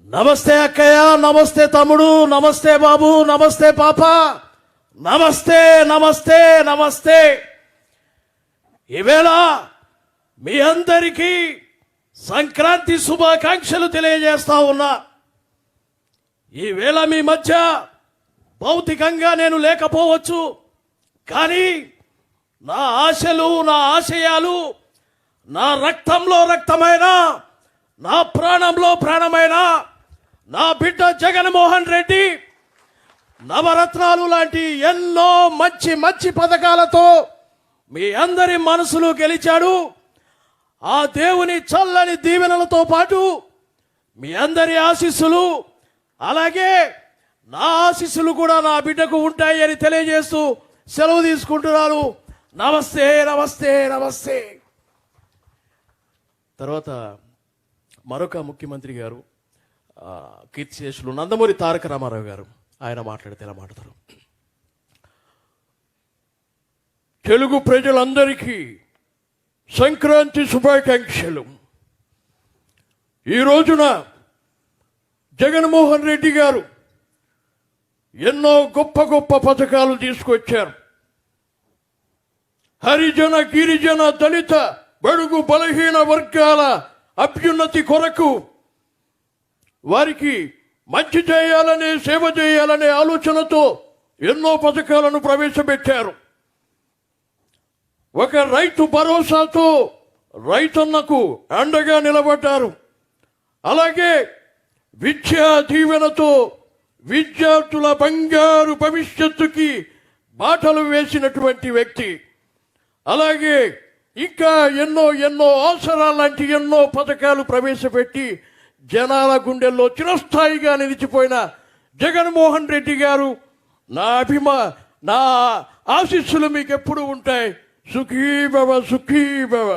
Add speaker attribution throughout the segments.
Speaker 1: నమస్తే అక్కయ్య, నమస్తే తమ్ముడు, నమస్తే బాబు, నమస్తే పాప, నమస్తే నమస్తే నమస్తే. ఈవేళ మీ అందరికీ సంక్రాంతి శుభాకాంక్షలు తెలియజేస్తా ఉన్నా. ఈవేళ మీ మధ్య భౌతికంగా నేను లేకపోవచ్చు, కానీ నా ఆశలు, నా ఆశయాలు, నా రక్తంలో రక్తమైన, నా ప్రాణంలో ప్రాణమైన నా బిడ్డ జగన్మోహన్ రెడ్డి నవరత్నాలు లాంటి ఎన్నో మంచి మంచి పథకాలతో మీ అందరి మనసులు గెలిచాడు. ఆ దేవుని చల్లని దీవెనలతో పాటు మీ అందరి ఆశీస్సులు, అలాగే నా ఆశీస్సులు కూడా నా బిడ్డకు ఉంటాయి అని తెలియజేస్తూ సెలవు తీసుకుంటున్నాను. నమస్తే నమస్తే నమస్తే. తర్వాత మరొక ముఖ్యమంత్రి గారు, కీర్తిశేషులు నందమూరి తారక రామారావు గారు, ఆయన మాట్లాడితే ఎలా మాట్లాడతారు? తెలుగు ప్రజలందరికీ సంక్రాంతి శుభాకాంక్షలు. ఈ రోజున జగన్మోహన్ రెడ్డి గారు ఎన్నో గొప్ప గొప్ప పథకాలు తీసుకొచ్చారు. హరిజన, గిరిజన, దళిత, బడుగు బలహీన వర్గాల అభ్యున్నతి కొరకు, వారికి మంచి చేయాలనే, సేవ చేయాలనే ఆలోచనతో ఎన్నో పథకాలను ప్రవేశపెట్టారు. ఒక రైతు భరోసాతో రైతన్నకు అండగా నిలబడ్డారు. అలాగే విద్యా దీవెనతో విద్యార్థుల బంగారు భవిష్యత్తుకి బాటలు వేసినటువంటి వ్యక్తి. అలాగే ఇంకా ఎన్నో ఎన్నో అవసరాలు లాంటి ఎన్నో పథకాలు ప్రవేశపెట్టి జనాల గుండెల్లో చిరస్థాయిగా నిలిచిపోయిన జగన్మోహన్ రెడ్డి గారు, నా ఆశీస్సులు మీకు ఎప్పుడు ఉంటాయి. సుఖీ భవ, సుఖీ భవ.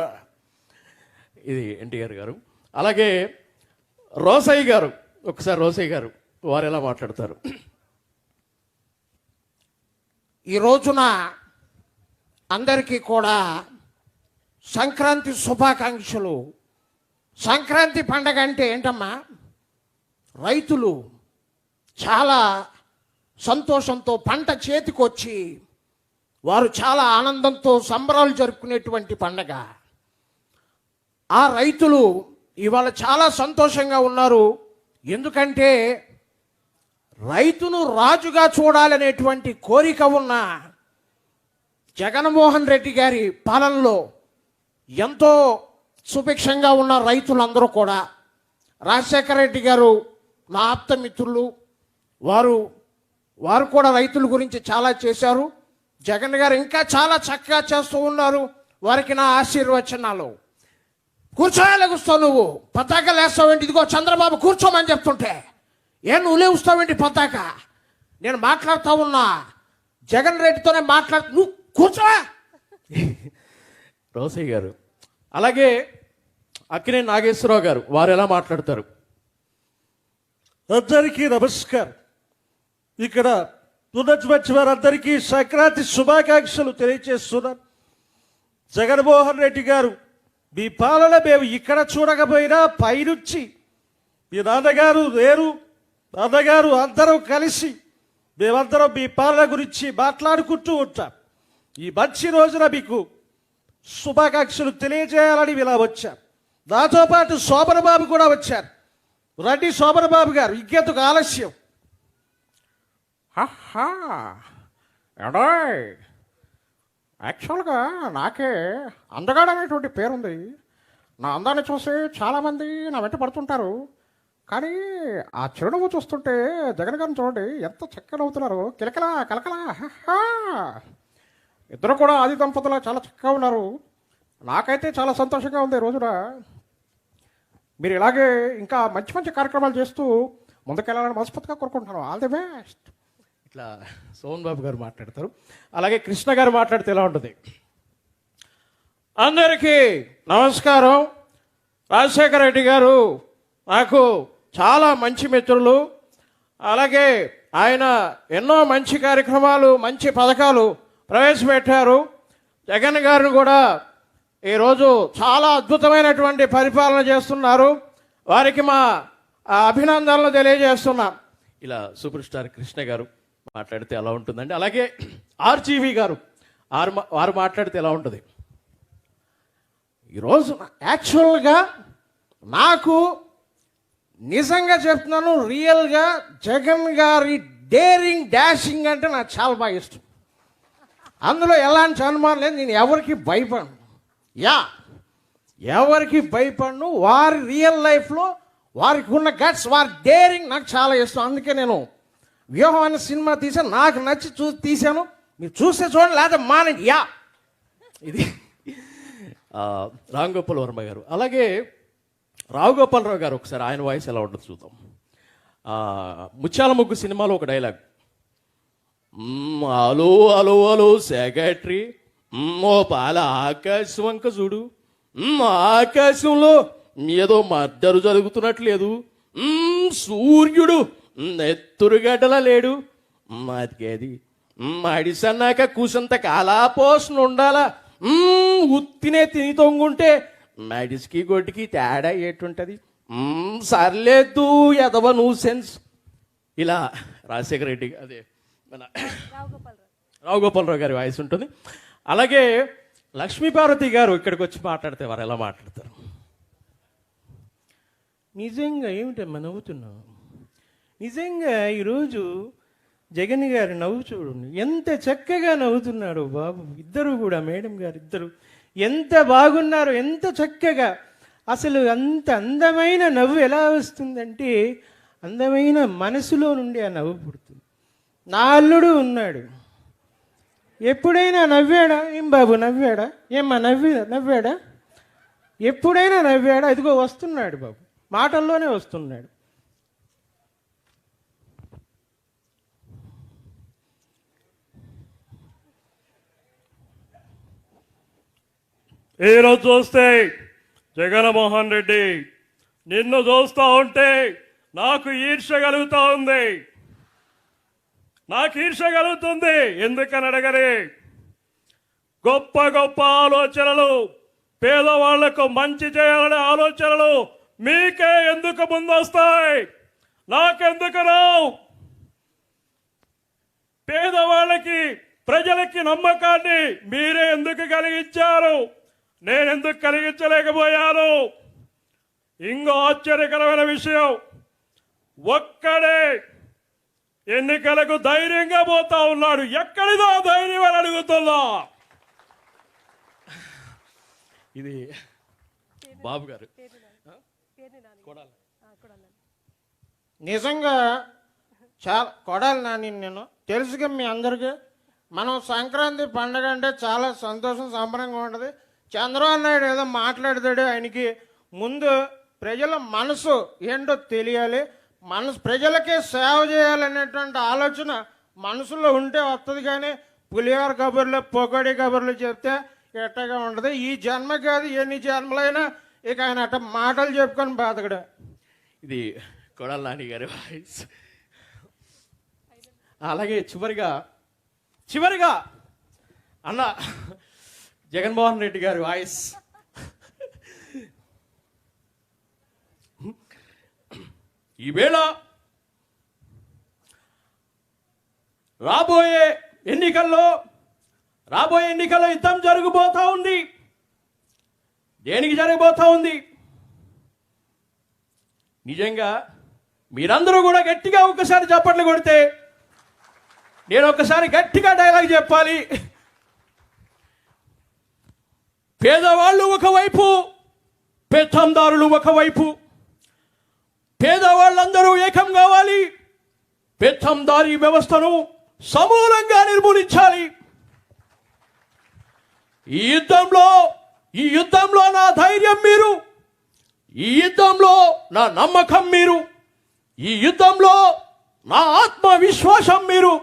Speaker 1: ఇది ఎన్టీఆర్ గారు. అలాగే రోసయ్య గారు, ఒకసారి రోసయ్య గారు వారు ఎలా మాట్లాడతారు?
Speaker 2: ఈ రోజున అందరికీ కూడా సంక్రాంతి శుభాకాంక్షలు. సంక్రాంతి పండగ అంటే ఏంటమ్మా? రైతులు చాలా సంతోషంతో పంట చేతికొచ్చి వారు చాలా ఆనందంతో సంబరాలు జరుపుకునేటువంటి పండగ. ఆ రైతులు ఇవాళ చాలా సంతోషంగా ఉన్నారు. ఎందుకంటే రైతును రాజుగా చూడాలనేటువంటి కోరిక ఉన్న జగన్మోహన్ రెడ్డి గారి పాలనలో ఎంతో సుభిక్షంగా ఉన్న రైతులందరూ కూడా, రాజశేఖర రెడ్డి గారు నా ఆప్త మిత్రులు, వారు కూడా రైతుల గురించి చాలా చేశారు. జగన్ గారు ఇంకా చాలా చక్కగా చేస్తూ ఉన్నారు. వారికి నా ఆశీర్వచనాలు. కూర్చోలేగుస్తావు నువ్వు, పతాక లేస్తావేంటి? ఇదిగో చంద్రబాబు కూర్చోమని చెప్తుంటే నువ్వు లేవుస్తావేంటి పతాక? నేను మాట్లాడుతూ ఉన్నా, జగన్ రెడ్డితోనే నువ్వు కూర్చో.
Speaker 1: రోసయ్య గారు. అలాగే అక్కినే నాగేశ్వరరావు గారు, వారు ఎలా మాట్లాడతారు?
Speaker 3: అందరికీ నమస్కారం. ఇక్కడ పునర్జీ వారందరికీ సంక్రాంతి శుభాకాంక్షలు తెలియజేస్తున్నాను. జగన్మోహన్ రెడ్డి గారు, మీ పాలన మేము ఇక్కడ చూడకపోయినా పైనుంచి మీ నాన్నగారు, నేను, నాన్నగారు అందరం కలిసి మేమందరం మీ పాలన గురించి మాట్లాడుకుంటూ ఉంటాం. ఈ మంచి రోజున మీకు శుభాకాంక్షలు తెలియజేయాలని ఇలా వచ్చాం. నాతో పాటు శోభన్ బాబు కూడా వచ్చారు. రండి శోభన్ బాబు గారు, ఇంకెందుకు ఆలస్యం?
Speaker 2: ఎడాయ్, యాక్చువల్గా నాకే అందగాడు అనేటువంటి పేరుంది. నా అందాన్ని చూసి చాలామంది నా వెంట పడుతుంటారు. కానీ ఆ చిరునవ్వు చూస్తుంటే జగన్ గారిని చూడండి ఎంత చక్కగా నవ్వుతున్నారు. కిలకలా కలకలా. ఇద్దరు కూడా ఆది దంపతులు చాలా చక్కగా ఉన్నారు. నాకైతే చాలా సంతోషంగా ఉంది. ఈ రోజున మీరు ఇలాగే ఇంకా మంచి మంచి కార్యక్రమాలు చేస్తూ ముందుకెళ్ళాలని మనస్ఫూర్తిగా కోరుకుంటున్నాను. All the best.
Speaker 1: ఇట్లా సోమన్ బాబు గారు మాట్లాడతారు. అలాగే కృష్ణ గారు మాట్లాడితే ఎలా ఉంటుంది?
Speaker 4: అందరికీ నమస్కారం. రాజశేఖర రెడ్డి గారు నాకు చాలా మంచి మిత్రులు. అలాగే ఆయన ఎన్నో మంచి కార్యక్రమాలు, మంచి పథకాలు ప్రవేశపెట్టారు. జగన్ గారిని కూడా ఈరోజు చాలా అద్భుతమైనటువంటి పరిపాలన చేస్తున్నారు. వారికి మా అభినందనలు తెలియజేస్తున్నా.
Speaker 1: ఇలా సూపర్ స్టార్ కృష్ణ గారు మాట్లాడితే ఎలా ఉంటుందండి? అలాగే ఆర్జీవి గారు వారు మాట్లాడితే ఎలా ఉంటుంది?
Speaker 2: ఈరోజు యాక్చువల్గా నాకు నిజంగా చెప్తున్నాను, రియల్గా జగన్ గారి డేరింగ్ డాషింగ్ అంటే నాకు చాలా బాగా ఇష్టం. అందులో ఎలాంటి అనుమానం లేదు. నేను ఎవరికి భయపడను. ఎవరికి భయపడను. వారి రియల్ లైఫ్లో వారికి ఉన్న గట్స్, వారి డేరింగ్ నాకు చాలా ఇష్టం. అందుకే నేను వ్యూహం అనే సినిమా తీసాను. నాకు నచ్చి తీశాను. మీరు చూస్తే చూడండి, లేదా మానండి.
Speaker 1: ఇది రామ్ గోపాల్ వర్మ గారు. అలాగే రావు గోపాలరావు గారు, ఒకసారి ఆయన వాయిస్ ఎలా ఉంటుంది చూద్దాం. ముత్యాల ముగ్గు సినిమాలో ఒక dialogue, hello hello hello secretary, ఓ పాల ఆకాశం వంక చూడు, ఆకాశంలో ఏదో మద్దరు జరుగుతున్నట్లేదు, సూర్యుడు నెత్తురుగడ్డలా లేడు, మాదికేది మడిసన్నాక కూసంత కాలాపోషణ ఉండాలా, ఉత్తినే తిని తొంగుంటే మడిసికి గొడ్డికి తేడా ఏటుంటది, సర్లేదు ఎదవ నువ్వు సెన్స్. ఇలా రాజశేఖర రెడ్డి, అదే మన రావు గోపాలరావు గారి వాయిస్ ఉంటుంది. అలాగే లక్ష్మీపార్వతి గారు ఇక్కడికి వచ్చి మాట్లాడితే వారు ఎలా మాట్లాడతారు?
Speaker 3: నిజంగా ఏమిటమ్మా నవ్వుతున్నావు? నిజంగా ఈరోజు జగన్ గారి నవ్వు చూడండి, ఎంత చక్కగా నవ్వుతున్నాడు బాబు. ఇద్దరు కూడా, మేడం గారు ఇద్దరు ఎంత బాగున్నారు, ఎంత చక్కగా. అసలు అంత అందమైన నవ్వు ఎలా వస్తుందంటే, అందమైన మనసులో నుండి ఆ నవ్వు పుడుతుంది. నా అల్లుడు ఉన్నాడు, ఎప్పుడైనా నవ్వాడా? ఏం బాబు నవ్వాడా? ఏమ్మా నవ్వాడా? ఎప్పుడైనా నవ్వాడా? ఇదిగో వస్తున్నాడు బాబు, మాటల్లోనే వస్తున్నాడు.
Speaker 5: ఈరోజు చూస్తే జగన్మోహన్ రెడ్డి నిన్ను చూస్తూ ఉంటే నాకు ఈర్ష్య కలుగుతూ ఉంది. నాకు ఈర్ష్య కలుగుతుంది. ఎందుకని అడగరే, గొప్ప గొప్ప ఆలోచనలు, పేదవాళ్లకు మంచి చేయాలనే ఆలోచనలు మీకే ఎందుకు ముందొస్తాయి? నాకెందుకు రావు? పేదవాళ్ళకి, ప్రజలకి నమ్మకాన్ని మీరే ఎందుకు కలిగించారు? నేనెందుకు కలిగించలేకపోయాను? ఇంకో ఆశ్చర్యకరమైన విషయం, ఒక్కడే ఎన్నికలకు ధైర్యంగా పోతా ఉన్నాడు. ఎక్కడిదో ధైర్యం అని అడుగుతున్నా.
Speaker 1: ఇది బాబు గారు.
Speaker 2: నిజంగా చాలా కొడాలి నాని. నేను తెలుసుగా మీ అందరికీ, మనం సంక్రాంతి పండగ అంటే చాలా సంతోషం, సంబరంగా ఉంటుంది. చంద్రబాబు నాయుడు ఏదో మాట్లాడతాడు, ఆయనకి ముందు ప్రజల మనసు ఏంటో తెలియాలి, ప్రజలకే సేవ చేయాలనేటువంటి ఆలోచన మనసులో ఉంటే వస్తుంది. కానీ పులిహోర కబుర్లు, పొగడి కబుర్లు చెప్తే ఎట్టగా ఉండదు. ఈ జన్మ కాదు, ఎన్ని జన్మలైనా ఇక ఆయన అట్ట మాటలు చెప్పుకొని బాధకడు.
Speaker 1: ఇది కొడాలి నాని గారి వాయిస్. అలాగే చివరిగా అన్న జగన్మోహన్ రెడ్డి గారి వాయిస్. ఈవేళ రాబోయే ఎన్నికల్లో యుద్ధం జరగబోతా ఉంది. దేనికి జరగబోతా ఉంది? నిజంగా మీరందరూ కూడా గట్టిగా ఒక్కసారి చప్పట్లు కొడితే నేను ఒక్కసారి గట్టిగా డైలాగ్ చెప్పాలి. పేదవాళ్ళు ఒకవైపు, పెత్తందారులు ఒకవైపు. పేదవాళ్ళందరూ ఏకం కావాలి. పెత్తందారీ వ్యవస్థను సమూలంగా నిర్మూలించాలి. ఈ యుద్ధంలో నా ధైర్యం మీరు, ఈ యుద్ధంలో నా నమ్మకం మీరు, ఈ యుద్ధంలో నా ఆత్మవిశ్వాసం మీరు.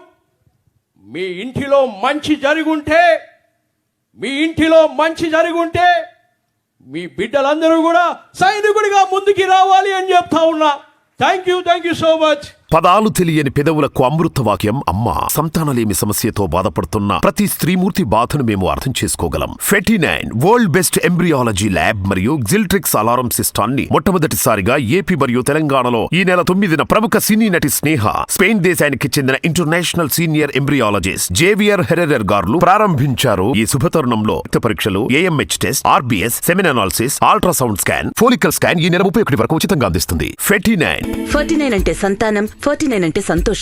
Speaker 1: మీ ఇంటిలో మంచి జరుగుంటే మీ బిడ్డలందరూ కూడా సైనికుడిగా ముందుకి రావాలి అని చెప్తా ఉన్నా. Thank you so much.
Speaker 6: పదాలు తెలియని పెదవులకు అమృత వాక్యం అమ్మా. సంతానలేమి సమస్యతో బాధపడుతున్న ప్రతి స్త్రీమూర్తి బాధను మేము అర్థం చేసుకోగలం. ఫెటినైన్ వరల్డ్ బెస్ట్ ఎంబ్రియాలజీ ల్యాబ్ మరియు జిల్ట్రిక్స్ అలారం సిస్టాన్ని మొట్టమొదటిసారిగా ఏపీ మరియు తెలంగాణలో ఈ నెల 9న ప్రముఖ సినీ నటి స్నేహ, స్పెయిన్ దేశానికి చెందిన international senior embryologist Javier Herrera గారు ప్రారంభించారు. ఈ శుభతరుణంలో రక్త పరీక్షలు, AMH test, RBS, సెమిన్ analysis, ultrasound scan, follicle scan ఈ నెల 31 వరకు ఉచితంగా అందిస్తుంది. 49
Speaker 7: 49 అంటే సంతానం, 49 అంటే సంతోషం.